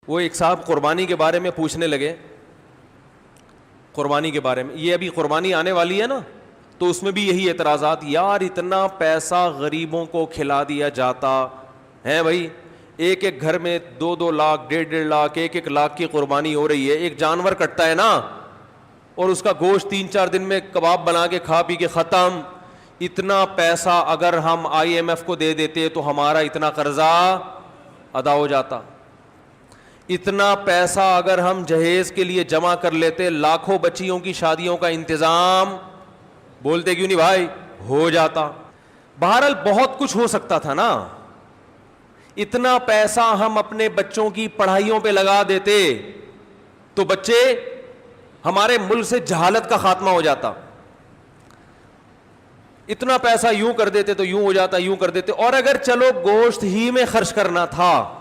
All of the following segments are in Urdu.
وہ ایک صاحب قربانی کے بارے میں پوچھنے لگے, قربانی کے بارے میں, یہ ابھی قربانی آنے والی ہے نا, تو اس میں بھی یہی اعتراضات, یار اتنا پیسہ غریبوں کو کھلا دیا جاتا ہے بھائی, ایک ایک گھر میں 2-2 لاکھ 1.5 لاکھ 1 لاکھ کی قربانی ہو رہی ہے, ایک جانور کٹتا ہے نا, اور اس کا گوشت 3-4 دن میں کباب بنا کے کھا پی کے ختم. اتنا پیسہ اگر ہم IMF کو دے دیتے تو ہمارا اتنا قرضہ ادا ہو جاتا. اتنا پیسہ اگر ہم جہیز کے لیے جمع کر لیتے, لاکھوں بچیوں کی شادیوں کا انتظام, بولتے کیوں نہیں بھائی, ہو جاتا. بہرحال بہت کچھ ہو سکتا تھا نا. اتنا پیسہ ہم اپنے بچوں کی پڑھائیوں پہ لگا دیتے تو بچے, ہمارے ملک سے جہالت کا خاتمہ ہو جاتا. اتنا پیسہ یوں کر دیتے تو یوں ہو جاتا, یوں کر دیتے. اور اگر چلو گوشت ہی میں خرچ کرنا تھا,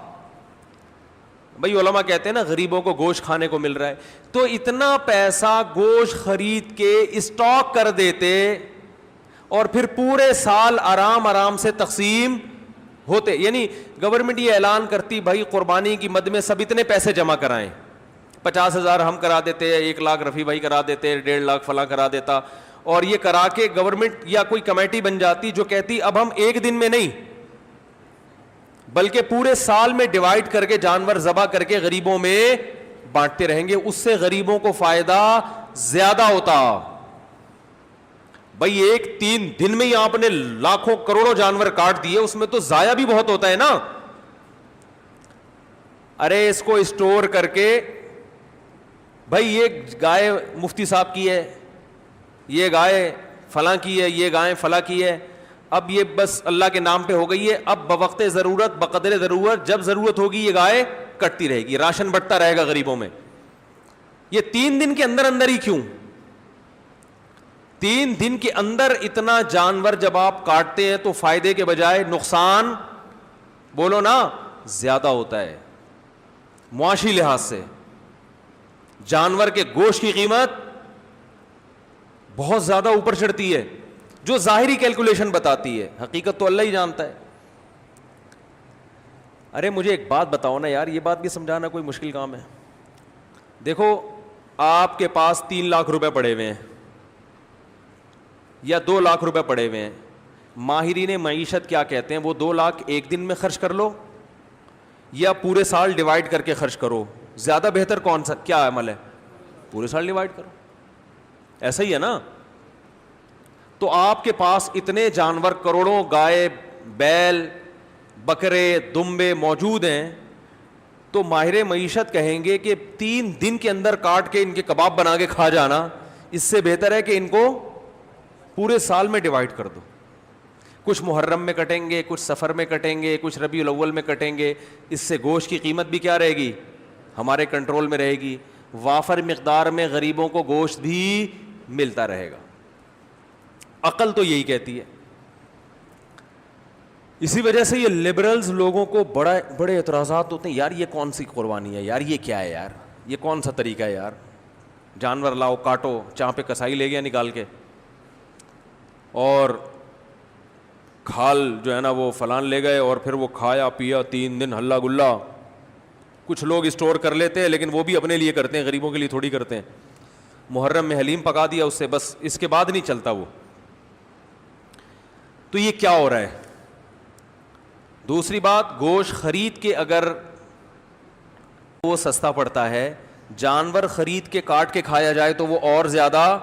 بھئی علماء کہتے ہیں نا غریبوں کو گوشت کھانے کو مل رہا ہے, تو اتنا پیسہ گوشت خرید کے اسٹاک کر دیتے اور پھر پورے سال آرام آرام سے تقسیم ہوتے. یعنی گورنمنٹ یہ اعلان کرتی بھائی قربانی کی مد میں سب اتنے پیسے جمع کرائیں, 50,000 ہم کرا دیتے, 1 لاکھ رفیع بھائی کرا دیتے, 1.5 لاکھ فلاں کرا دیتا, اور یہ کرا کے گورنمنٹ یا کوئی کمیٹی بن جاتی جو کہتی اب ہم ایک دن میں نہیں بلکہ پورے سال میں ڈیوائڈ کر کے جانور ذبح کر کے غریبوں میں بانٹتے رہیں گے, اس سے غریبوں کو فائدہ زیادہ ہوتا. بھئی 3 دن میں ہی آپ نے لاکھوں کروڑوں جانور کاٹ دیے, اس میں تو ضائع بھی بہت ہوتا ہے نا. ارے اس کو اسٹور کر کے, بھئی یہ گائے مفتی صاحب کی ہے, یہ گائے فلاں کی ہے, یہ گائے فلاں کی ہے, اب یہ بس اللہ کے نام پہ ہو گئی ہے, اب بوقت ضرورت بقدر ضرورت جب ضرورت ہوگی یہ گائے کٹتی رہے گی, راشن بٹتا رہے گا غریبوں میں. یہ 3 دن کے اندر اندر ہی کیوں, 3 دن کے اندر اتنا جانور جب آپ کاٹتے ہیں تو فائدے کے بجائے نقصان, بولو نا, زیادہ ہوتا ہے. معاشی لحاظ سے جانور کے گوشت کی قیمت بہت زیادہ اوپر چڑھتی ہے, جو ظاہری کیلکولیشن بتاتی ہے, حقیقت تو اللہ ہی جانتا ہے. ارے مجھے ایک بات بتاؤ نا یار, یہ بات بھی سمجھانا کوئی مشکل کام ہے. دیکھو آپ کے پاس 3 لاکھ روپے پڑے ہوئے ہیں یا 2 لاکھ روپے پڑے ہوئے ہیں, ماہرین معیشت کیا کہتے ہیں, وہ 2 لاکھ ایک دن میں خرچ کر لو یا پورے سال ڈیوائڈ کر کے خرچ کرو, زیادہ بہتر کون سا کیا عمل ہے, پورے سال ڈیوائڈ کرو. ایسا ہی ہے نا. تو آپ کے پاس اتنے جانور کروڑوں گائے بیل بکرے دمبے موجود ہیں, تو ماہر معیشت کہیں گے کہ 3 دن کے اندر کاٹ کے ان کے کباب بنا کے کھا جانا, اس سے بہتر ہے کہ ان کو پورے سال میں ڈیوائڈ کر دو. کچھ محرم میں کٹیں گے, کچھ سفر میں کٹیں گے, کچھ ربیع الاول میں کٹیں گے, اس سے گوشت کی قیمت بھی کیا رہے گی, ہمارے کنٹرول میں رہے گی, وافر مقدار میں غریبوں کو گوشت بھی ملتا رہے گا. عقل تو یہی کہتی ہے. اسی وجہ سے یہ لبرلز لوگوں کو بڑے اعتراضات ہوتے ہیں, یار یہ کون سی قربانی ہے یار, یہ کیا ہے یار, یہ کون سا طریقہ ہے یار, جانور لاؤ کاٹو, چاہ پہ کسائی لے گیا نکال کے, اور کھال جو ہے نا وہ فلان لے گئے, اور پھر وہ کھایا پیا 3 دن ہلا گلا. کچھ لوگ اسٹور کر لیتے ہیں لیکن وہ بھی اپنے لیے کرتے ہیں, غریبوں کے لیے تھوڑی کرتے ہیں. محرم میں حلیم پکا دیا, اس سے بس, اس کے بعد نہیں چلتا وہ. تو یہ کیا ہو رہا ہے. دوسری بات, گوشت خرید کے اگر وہ سستا پڑتا ہے, جانور خرید کے کاٹ کے کھایا جائے تو وہ اور زیادہ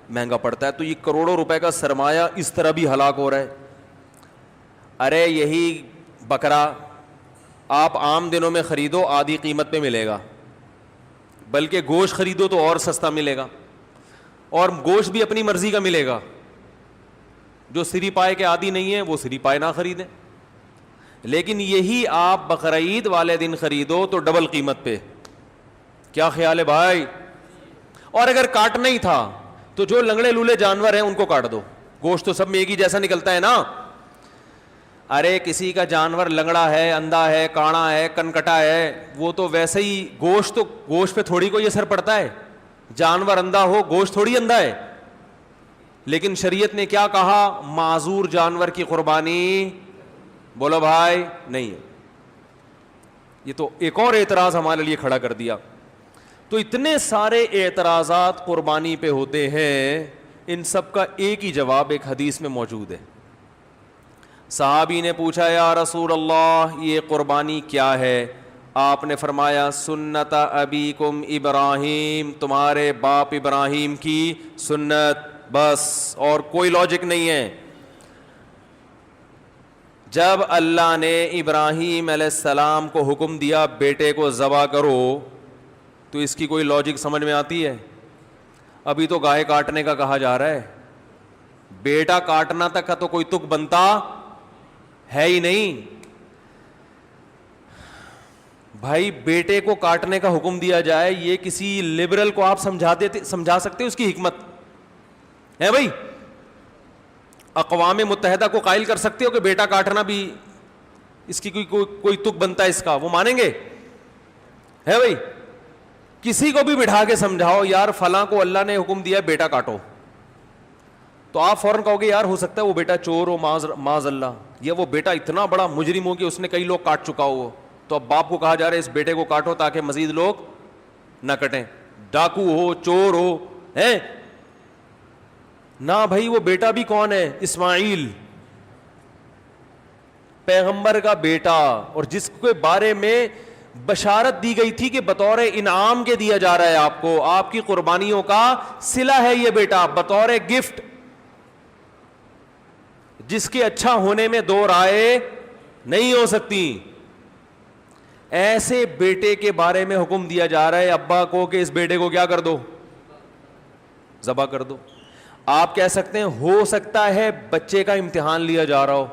مہنگا پڑتا ہے. تو یہ کروڑوں روپے کا سرمایہ اس طرح بھی ہلاک ہو رہا ہے. ارے یہی بکرا آپ عام دنوں میں خریدو آدھی قیمت پہ ملے گا, بلکہ گوشت خریدو تو اور سستا ملے گا, اور گوشت بھی اپنی مرضی کا ملے گا. جو سری پائے کے عادی نہیں ہیں وہ سری پائے نہ خریدیں, لیکن یہی آپ بقرعید والے دن خریدو تو ڈبل قیمت پہ. کیا خیال ہے بھائی؟ اور اگر کاٹنا ہی تھا تو جو لنگڑے لولے جانور ہیں ان کو کاٹ دو, گوشت تو سب میں ایک ہی جیسا نکلتا ہے نا. ارے کسی کا جانور لنگڑا ہے, اندھا ہے, کاڑا ہے, کنکٹا ہے, وہ تو ویسے ہی گوشت پہ تھوڑی کوئی اثر پڑتا ہے. جانور اندھا ہو, گوشت تھوڑی اندھا ہے. لیکن شریعت نے کیا کہا, معذور جانور کی قربانی, بولو بھائی, نہیں ہے. یہ تو ایک اور اعتراض ہمارے لیے کھڑا کر دیا. تو اتنے سارے اعتراضات قربانی پہ ہوتے ہیں, ان سب کا ایک ہی جواب ایک حدیث میں موجود ہے. صحابی نے پوچھا یا رسول اللہ یہ قربانی کیا ہے؟ آپ نے فرمایا سنت ابیکم ابراہیم, تمہارے باپ ابراہیم کی سنت, بس اور کوئی لاجک نہیں ہے. جب اللہ نے ابراہیم علیہ السلام کو حکم دیا بیٹے کو ذبح کرو, تو اس کی کوئی لاجک سمجھ میں آتی ہے؟ ابھی تو گائے کاٹنے کا کہا جا رہا ہے, بیٹا کاٹنا تک کا تو کوئی تک بنتا ہے ہی نہیں. بھائی بیٹے کو کاٹنے کا حکم دیا جائے, یہ کسی لبرل کو آپ سمجھا سکتے ہو اس کی حکمت ہے؟ بھائی اقوام متحدہ کو قائل کر سکتے ہو کہ بیٹا کاٹنا بھی اس کی کوئی تک بنتا ہے اس کا؟ وہ مانیں گے؟ ہے بھائی کسی کو بھی بٹھا کے سمجھاؤ یار فلاں کو اللہ نے حکم دیا بیٹا کاٹو, تو آپ فوراً کہو گے یار ہو سکتا ہے وہ بیٹا چور ہو معاذ اللہ, یا وہ بیٹا اتنا بڑا مجرم ہو کہ اس نے کئی لوگ کاٹ چکا ہو, تو اب باپ کو کہا جا رہا ہے اس بیٹے کو کاٹو تاکہ مزید لوگ نہ کٹیں. ڈاکو ہو, چور ہو, ہے نہ بھائی وہ بیٹا بھی کون ہے؟ اسماعیل پیغمبر کا بیٹا, اور جس کے بارے میں بشارت دی گئی تھی کہ بطور انعام کے دیا جا رہا ہے آپ کو, آپ کی قربانیوں کا صلہ ہے یہ بیٹا, بطور گفٹ, جس کے اچھا ہونے میں دو رائے نہیں ہو سکتی. ایسے بیٹے کے بارے میں حکم دیا جا رہا ہے ابا کو کہ اس بیٹے کو کیا کر دو؟ ذبح کر دو. آپ کہہ سکتے ہیں ہو سکتا ہے بچے کا امتحان لیا جا رہا ہو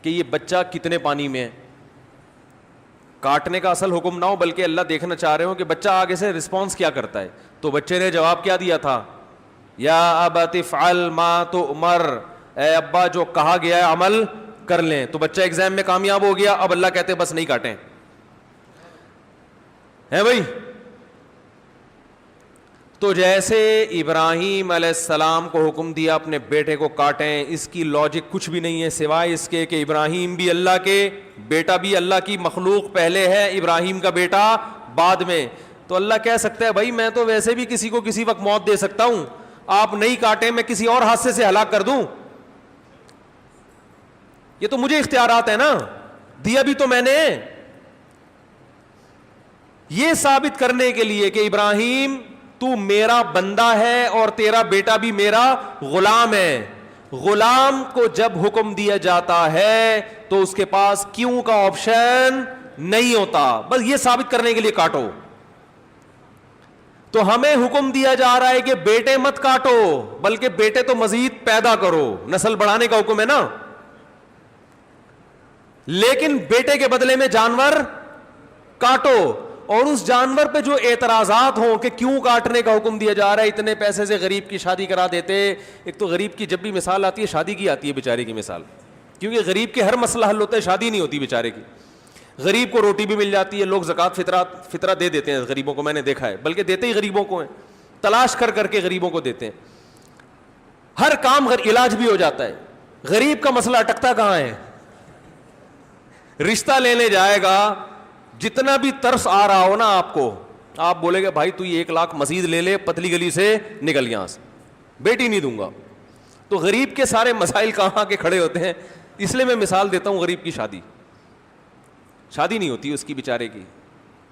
کہ یہ بچہ کتنے پانی میں ہے, کاٹنے کا اصل حکم نہ ہو بلکہ اللہ دیکھنا چاہ رہے ہو کہ بچہ آگے سے رسپانس کیا کرتا ہے. تو بچے نے جواب کیا دیا تھا؟ یا ابت افعل ما تؤمر, اے ابا جو کہا گیا ہے عمل کر لیں. تو بچہ ایگزام میں کامیاب ہو گیا, اب اللہ کہتے بس نہیں کاٹیں. ہے بھائی تو جیسے ابراہیم علیہ السلام کو حکم دیا اپنے بیٹے کو کاٹیں, اس کی لاجک کچھ بھی نہیں ہے سوائے اس کے کہ ابراہیم بھی اللہ کے, بیٹا بھی اللہ کی مخلوق پہلے ہے, ابراہیم کا بیٹا بعد میں. تو اللہ کہہ سکتا ہے بھائی میں تو ویسے بھی کسی کو کسی وقت موت دے سکتا ہوں, آپ نہیں کاٹیں میں کسی اور حادثے سے ہلاک کر دوں. یہ تو مجھے اختیارات ہے نا, دیا بھی تو میں نے. یہ ثابت کرنے کے لیے کہ ابراہیم تو میرا بندہ ہے اور تیرا بیٹا بھی میرا غلام ہے. غلام کو جب حکم دیا جاتا ہے تو اس کے پاس کیوں کا آپشن نہیں ہوتا, بس یہ ثابت کرنے کے لیے کاٹو. تو ہمیں حکم دیا جا رہا ہے کہ بیٹے مت کاٹو بلکہ بیٹے تو مزید پیدا کرو, نسل بڑھانے کا حکم ہے نا, لیکن بیٹے کے بدلے میں جانور کاٹو. اور اس جانور پہ جو اعتراضات ہوں کہ کیوں کاٹنے کا حکم دیا جا رہا ہے, اتنے پیسے سے غریب کی شادی کرا دیتے. ایک تو غریب کی جب بھی مثال آتی ہے شادی کی آتی ہے بیچارے کی مثال, کیونکہ غریب کے ہر مسئلہ حل ہوتا ہے, شادی نہیں ہوتی بیچارے کی. غریب کو روٹی بھی مل جاتی ہے, لوگ زکوٰۃ فطرہ دے دیتے ہیں غریبوں کو, میں نے دیکھا ہے, بلکہ دیتے ہی غریبوں کو ہیں, تلاش کر کر کے غریبوں کو دیتے ہیں. ہر کام علاج بھی ہو جاتا ہے. غریب کا مسئلہ اٹکتا کہاں ہے؟ رشتہ لینے جائے گا, جتنا بھی ترس آ رہا ہو نا آپ کو, آپ بولے گا بھائی تو یہ 1 لاکھ مزید لے لے, پتلی گلی سے نکل یہاں سے, بیٹی نہیں دوں گا. تو غریب کے سارے مسائل کہاں کے کھڑے ہوتے ہیں. اس لیے میں مثال دیتا ہوں, غریب کی شادی نہیں ہوتی اس کی بیچارے کی,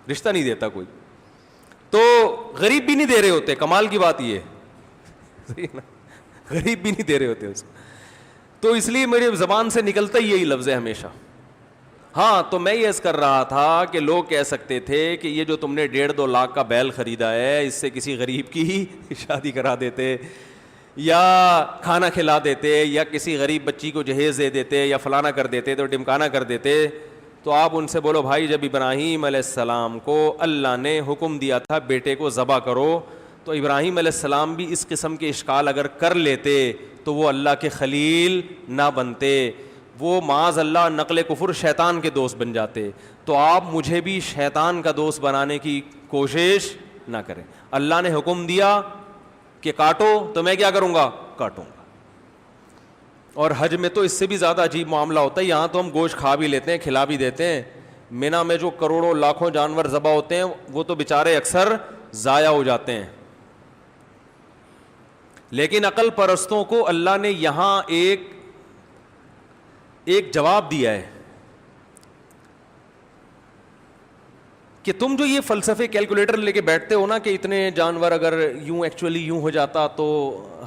رشتہ نہیں دیتا کوئی, تو غریب بھی نہیں دے رہے ہوتے. کمال کی بات یہ ہے غریب بھی نہیں دے رہے ہوتے اس کو. تو اس لیے میری زبان سے نکلتا ہی یہی لفظ ہے ہمیشہ. ہاں تو میں یہ عرض کر رہا تھا کہ لوگ کہہ سکتے تھے کہ یہ جو تم نے 1.5-2 لاکھ کا بیل خریدا ہے, اس سے کسی غریب کی شادی کرا دیتے, یا کھانا کھلا دیتے, یا کسی غریب بچی کو جہیز دے دیتے, یا فلانا کر دیتے, تو ڈمکانا کر دیتے. تو آپ ان سے بولو بھائی جب ابراہیم علیہ السلام کو اللہ نے حکم دیا تھا بیٹے کو ذبح کرو, تو ابراہیم علیہ السلام بھی اس قسم کے اشکال اگر کر لیتے تو وہ اللہ کے خلیل نہ بنتے, وہ معاذ اللہ نقل کفر شیطان کے دوست بن جاتے. تو آپ مجھے بھی شیطان کا دوست بنانے کی کوشش نہ کریں. اللہ نے حکم دیا کہ کاٹو تو میں کیا کروں گا؟ کاٹوں گا. اور حج میں تو اس سے بھی زیادہ عجیب معاملہ ہوتا ہے. یہاں تو ہم گوشت کھا بھی لیتے ہیں, کھلا بھی دیتے ہیں, مینا میں جو کروڑوں لاکھوں جانور ذبح ہوتے ہیں وہ تو بیچارے اکثر ضائع ہو جاتے ہیں. لیکن عقل پرستوں کو اللہ نے یہاں ایک جواب دیا ہے کہ تم جو یہ فلسفے کیلکولیٹر لے کے بیٹھتے ہو نا کہ اتنے جانور اگر یوں ایکچولی یوں ہو جاتا تو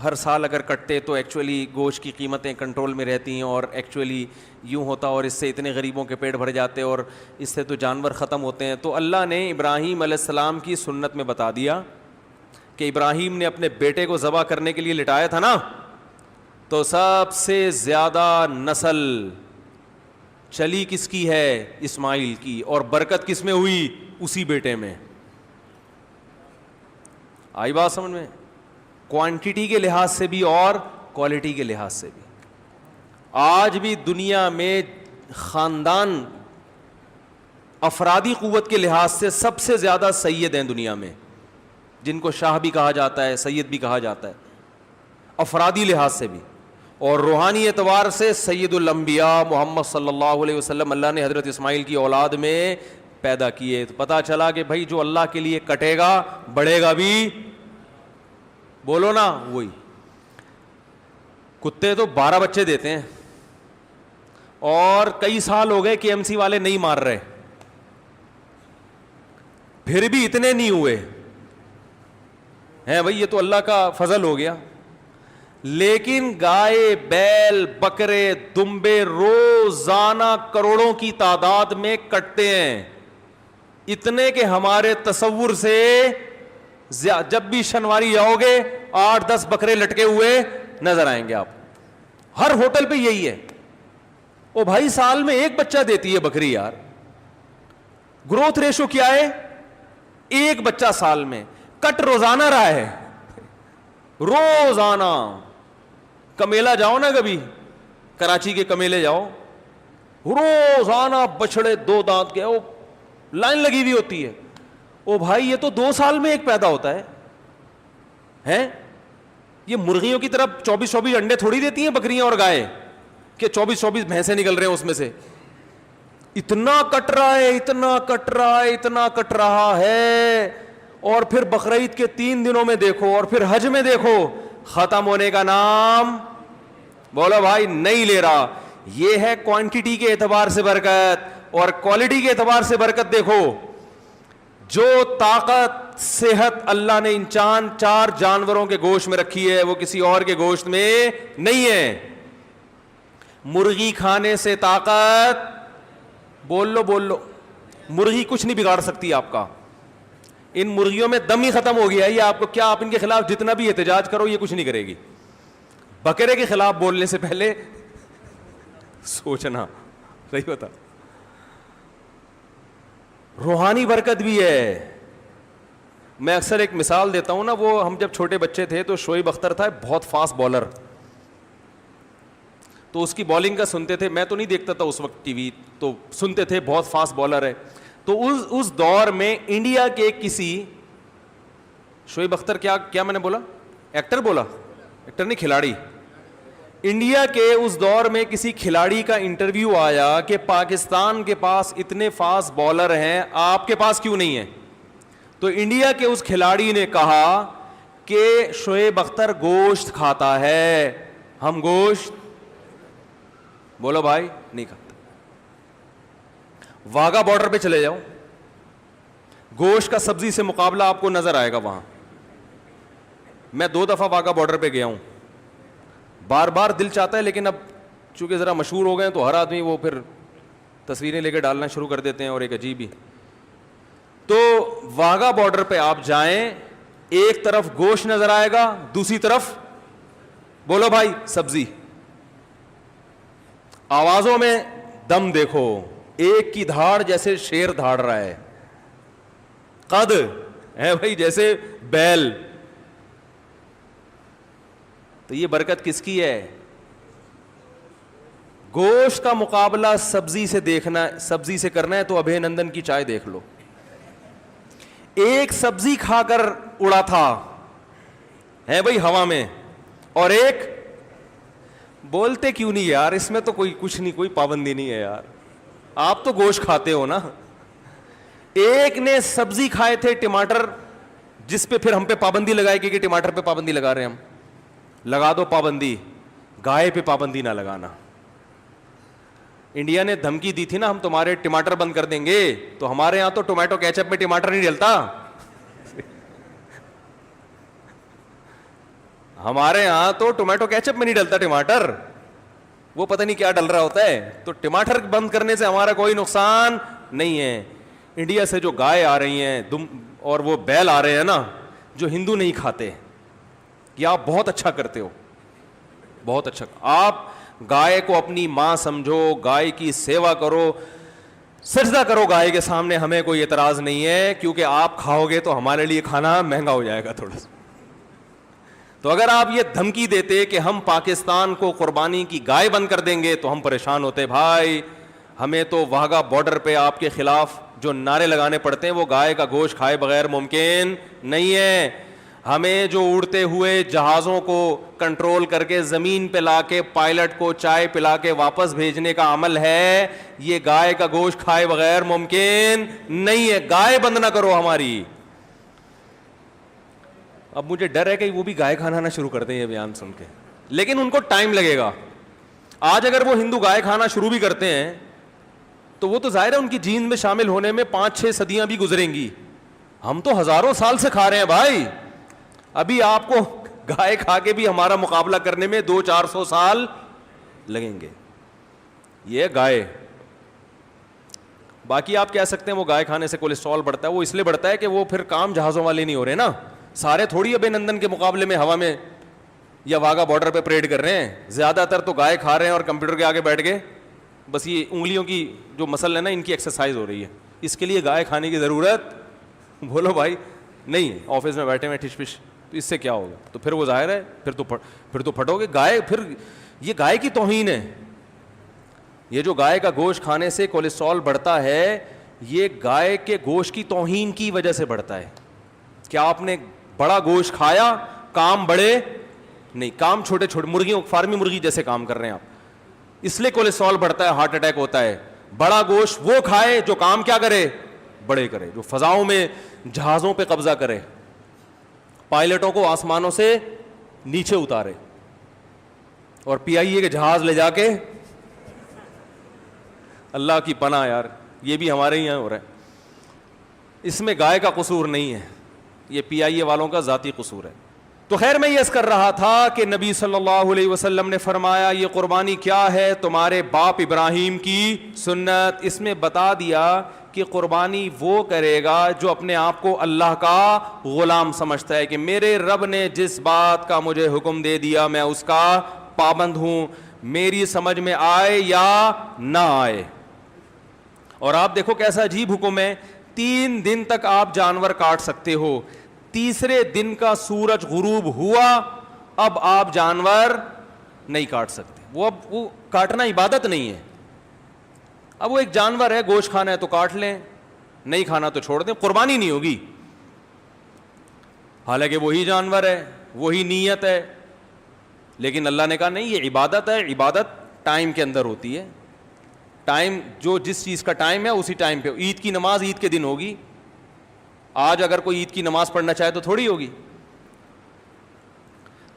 ہر سال اگر کٹتے تو ایکچولی گوشت کی قیمتیں کنٹرول میں رہتی ہیں اور ایکچولی یوں ہوتا اور اس سے اتنے غریبوں کے پیٹ بھر جاتے اور اس سے تو جانور ختم ہوتے ہیں. تو اللہ نے ابراہیم علیہ السلام کی سنت میں بتا دیا کہ ابراہیم نے اپنے بیٹے کو ذبح کرنے کے لیے لٹایا تھا نا, تو سب سے زیادہ نسل چلی کس کی ہے؟ اسماعیل کی. اور برکت کس میں ہوئی؟ اسی بیٹے میں. آئی بات سمجھ میں؟ کوانٹٹی کے لحاظ سے بھی اور کوالٹی کے لحاظ سے بھی. آج بھی دنیا میں خاندان افرادی قوت کے لحاظ سے سب سے زیادہ سید ہیں دنیا میں, جن کو شاہ بھی کہا جاتا ہے, سید بھی کہا جاتا ہے, افرادی لحاظ سے بھی. اور روحانی اعتبار سے سید الانبیاء محمد صلی اللہ علیہ وسلم اللہ نے حضرت اسماعیل کی اولاد میں پیدا کیے. تو پتہ چلا کہ بھائی جو اللہ کے لیے کٹے گا بڑھے گا بھی, بولو نا وہی. کتے تو 12 بچے دیتے ہیں اور کئی سال ہو گئے کے ایم سی والے نہیں مار رہے, پھر بھی اتنے نہیں ہوئے ہیں بھائی, یہ تو اللہ کا فضل ہو گیا. لیکن گائے, بیل, بکرے, دمبے روزانہ کروڑوں کی تعداد میں کٹتے ہیں, اتنے کہ ہمارے تصور سے جب بھی شنواری جاؤ گے 8-10 بکرے لٹکے ہوئے نظر آئیں گے آپ. ہر ہوٹل پہ یہی ہے. او بھائی سال میں ایک بچہ دیتی ہے بکری یار, گروتھ ریشو کیا ہے؟ ایک بچہ سال میں. کٹ روزانہ رہا ہے, روزانہ. کمیلا جاؤ نا کبھی, کراچی کے کمیلے جاؤ, روزانہ بچڑے 2 دانت کے لائن لگی ہوئی ہوتی ہے. او بھائی یہ تو 2 سال میں ایک پیدا ہوتا ہے ہیں. یہ مرغیوں کی طرف 24 انڈے تھوڑی دیتی ہیں بکریاں اور گائے کہ 24 بھینسیں نکل رہے ہیں اس میں سے. اتنا کٹ رہا ہے, اتنا کٹ رہا ہے, اتنا کٹ رہا ہے. اور پھر بقرعید کے 3 دنوں میں دیکھو اور پھر حج میں دیکھو, ختم ہونے کا نام بولو بھائی نہیں لے رہا. یہ ہے کوانٹٹی کے اعتبار سے برکت, اور کوالٹی کے اعتبار سے برکت دیکھو. جو طاقت صحت اللہ نے ان 4 جانوروں کے گوشت میں رکھی ہے وہ کسی اور کے گوشت میں نہیں ہے. مرغی کھانے سے طاقت, بول لو, مرغی کچھ نہیں بگاڑ سکتی آپ کا. ان مرغیوں میں دم ہی ختم ہو گیا ہے. یہ آپ کو کیا, آپ ان کے خلاف جتنا بھی احتجاج کرو یہ کچھ نہیں کرے گی. بکرے کے خلاف بولنے سے پہلے سوچنا صحیح ہوتا. روحانی برکت بھی ہے. میں اکثر ایک مثال دیتا ہوں نا, وہ ہم جب چھوٹے بچے تھے تو شعیب اختر تھا بہت فاسٹ بالر, تو اس کی بالنگ کا سنتے تھے. میں تو نہیں دیکھتا تھا اس وقت ٹی وی, تو سنتے تھے بہت فاسٹ بالر ہے. تو اس دور میں انڈیا کے کسی شعیب اختر, کیا میں نے بولا, ایکٹر بولا, ایکٹر نہیں کھلاڑی. انڈیا کے اس دور میں کسی کھلاڑی کا انٹرویو آیا کہ پاکستان کے پاس اتنے فاسٹ بالر ہیں, آپ کے پاس کیوں نہیں ہے؟ تو انڈیا کے اس کھلاڑی نے کہا کہ شعیب اختر گوشت کھاتا ہے, ہم گوشت, بولو بھائی, نہیں کھاتا. واگا بارڈر پہ چلے جاؤ, گوشت کا سبزی سے مقابلہ آپ کو نظر آئے گا وہاں. میں 2 دفعہ واگا بارڈر پہ گیا ہوں, بار بار دل چاہتا ہے, لیکن اب چونکہ ذرا مشہور ہو گئے ہیں تو ہر آدمی وہ پھر تصویریں لے کے ڈالنا شروع کر دیتے ہیں, اور ایک عجیب ہی. تو واگا بارڈر پہ آپ جائیں, ایک طرف گوشت نظر آئے گا, دوسری طرف بولو بھائی سبزی. آوازوں میں دم دیکھو, ایک کی دھاڑ جیسے شیر دھاڑ رہا ہے, قد ہے بھائی جیسے بیل. تو یہ برکت کس کی ہے؟ گوشت کا مقابلہ سبزی سے دیکھنا, سبزی سے کرنا ہے تو ابھے نندن کی چائے دیکھ لو. ایک سبزی کھا کر اڑا تھا ہے بھائی ہوا میں, اور ایک, بولتے کیوں نہیں یار, اس میں تو کوئی کچھ نہیں, کوئی پابندی نہیں ہے یار. آپ تو گوشت کھاتے ہو نا. ایک نے سبزی کھائے تھے ٹماٹر, جس پہ پھر ہم پہ پابندی لگائے گی کہ ٹماٹر پہ پابندی لگا رہے ہیں ہم. لگا دو پابندی, گائے پہ پابندی نہ لگانا. انڈیا نے دھمکی دی تھی نا, ہم تمہارے ٹماٹر بند کر دیں گے, تو ہمارے یہاں تو ٹومیٹو کیچپ میں ٹماٹر نہیں ڈلتا. ہمارے یہاں تو ٹومیٹو کیچپ میں نہیں ڈلتا ٹماٹر, وہ پتہ نہیں کیا ڈل رہا ہوتا ہے. تو ٹماٹر بند کرنے سے ہمارا کوئی نقصان نہیں ہے. انڈیا سے جو گائے آ رہی ہیں اور وہ بیل آ رہے ہیں نا, جو ہندو نہیں کھاتے, یہ آپ بہت اچھا کرتے ہو, بہت اچھا. آپ گائے کو اپنی ماں سمجھو, گائے کی سیوا کرو, سجدہ کرو گائے کے سامنے, ہمیں کوئی اعتراض نہیں ہے, کیونکہ آپ کھاؤ گے تو ہمارے لیے کھانا مہنگا ہو جائے گا تھوڑا سا. تو اگر آپ یہ دھمکی دیتے کہ ہم پاکستان کو قربانی کی گائے بند کر دیں گے تو ہم پریشان ہوتے. بھائی ہمیں تو واہگہ بارڈر پہ آپ کے خلاف جو نعرے لگانے پڑتے ہیں وہ گائے کا گوشت کھائے بغیر ممکن نہیں ہے. ہمیں جو اڑتے ہوئے جہازوں کو کنٹرول کر کے زمین پہ لا کے پائلٹ کو چائے پلا کے واپس بھیجنے کا عمل ہے, یہ گائے کا گوشت کھائے بغیر ممکن نہیں ہے. گائے بند نہ کرو ہماری. اب مجھے ڈر ہے کہ وہ بھی گائے کھانا نہ شروع کر دیں یہ بیان سن کے, لیکن ان کو ٹائم لگے گا. آج اگر وہ ہندو گائے کھانا شروع بھی کرتے ہیں تو وہ تو ظاہر ہے ان کی جین میں شامل ہونے میں 5-6 صدیاں بھی گزریں گی. ہم تو ہزاروں سال سے کھا رہے ہیں بھائی. ابھی آپ کو گائے کھا کے بھی ہمارا مقابلہ کرنے میں 200-400 سال لگیں گے. یہ گائے. باقی آپ کہہ سکتے ہیں وہ گائے کھانے سے کولیسٹرول بڑھتا ہے, وہ اس لیے بڑھتا ہے کہ وہ پھر کام جہازوں والے نہیں ہو رہے نا. سارے تھوڑی ابے نندن کے مقابلے میں ہوا میں یا واگا بارڈر پہ پریڈ کر رہے ہیں. زیادہ تر تو گائے کھا رہے ہیں اور کمپیوٹر کے آگے بیٹھ کے بس یہ انگلیوں کی جو مسل ہے نا, ان کی ایکسرسائز ہو رہی ہے. اس کے لیے گائے کھانے کی ضرورت بولو بھائی نہیں ہے. آفس میں بیٹھے ہوئے ٹھش پش, تو اس سے کیا ہوگا؟ تو پھر وہ ظاہر ہے پھر تو پھٹو گے. گائے پھر یہ گائے کی توہین ہے. یہ جو گائے کا گوشت کھانے سے کولیسٹرول بڑھتا ہے, یہ گائے کے گوشت کی توہین کی وجہ سے بڑھتا ہے. کیا آپ نے بڑا گوشت کھایا, کام بڑے نہیں, کام چھوٹے چھوٹے, مرغیوں فارمی مرغی جیسے کام کر رہے ہیں آپ, اس لیے کولیسٹرول بڑھتا ہے, ہارٹ اٹیک ہوتا ہے. بڑا گوشت وہ کھائے جو کام کیا کرے, بڑے کرے, جو فضاؤں میں جہازوں پہ قبضہ کرے, پائلٹوں کو آسمانوں سے نیچے اتارے اور PIA کے جہاز لے جا کے, اللہ کی پناہ یار, یہ بھی ہمارے ہی یہاں ہو رہا ہے. اس میں گائے کا قصور نہیں ہے, یہ PIA والوں کا ذاتی قصور ہے. تو خیر میں یہ عرض کر رہا تھا کہ نبی صلی اللہ علیہ وسلم نے فرمایا یہ قربانی کیا ہے, تمہارے باپ ابراہیم کی سنت. اس میں بتا دیا کہ قربانی وہ کرے گا جو اپنے آپ کو اللہ کا غلام سمجھتا ہے کہ میرے رب نے جس بات کا مجھے حکم دے دیا میں اس کا پابند ہوں, میری سمجھ میں آئے یا نہ آئے. اور آپ دیکھو کیسا عجیب حکم ہے, 3 دن تک آپ جانور کاٹ سکتے ہو, تیسرے دن کا سورج غروب ہوا اب آپ جانور نہیں کاٹ سکتے. وہ کاٹنا عبادت نہیں ہے. اب وہ ایک جانور ہے, گوشت کھانا ہے تو کاٹ لیں, نہیں کھانا تو چھوڑ دیں, قربانی نہیں ہوگی. حالانکہ وہی جانور ہے, وہی نیت ہے, لیکن اللہ نے کہا نہیں یہ عبادت ہے. عبادت ٹائم کے اندر ہوتی ہے, ٹائم جو جس چیز کا ٹائم ہے اسی ٹائم پہ. عید کی نماز عید کے دن ہوگی, آج اگر کوئی عید کی نماز پڑھنا چاہے تو تھوڑی ہوگی.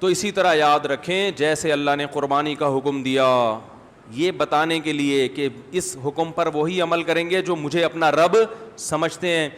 تو اسی طرح یاد رکھیں جیسے اللہ نے قربانی کا حکم دیا یہ بتانے کے لیے کہ اس حکم پر وہی عمل کریں گے جو مجھے اپنا رب سمجھتے ہیں.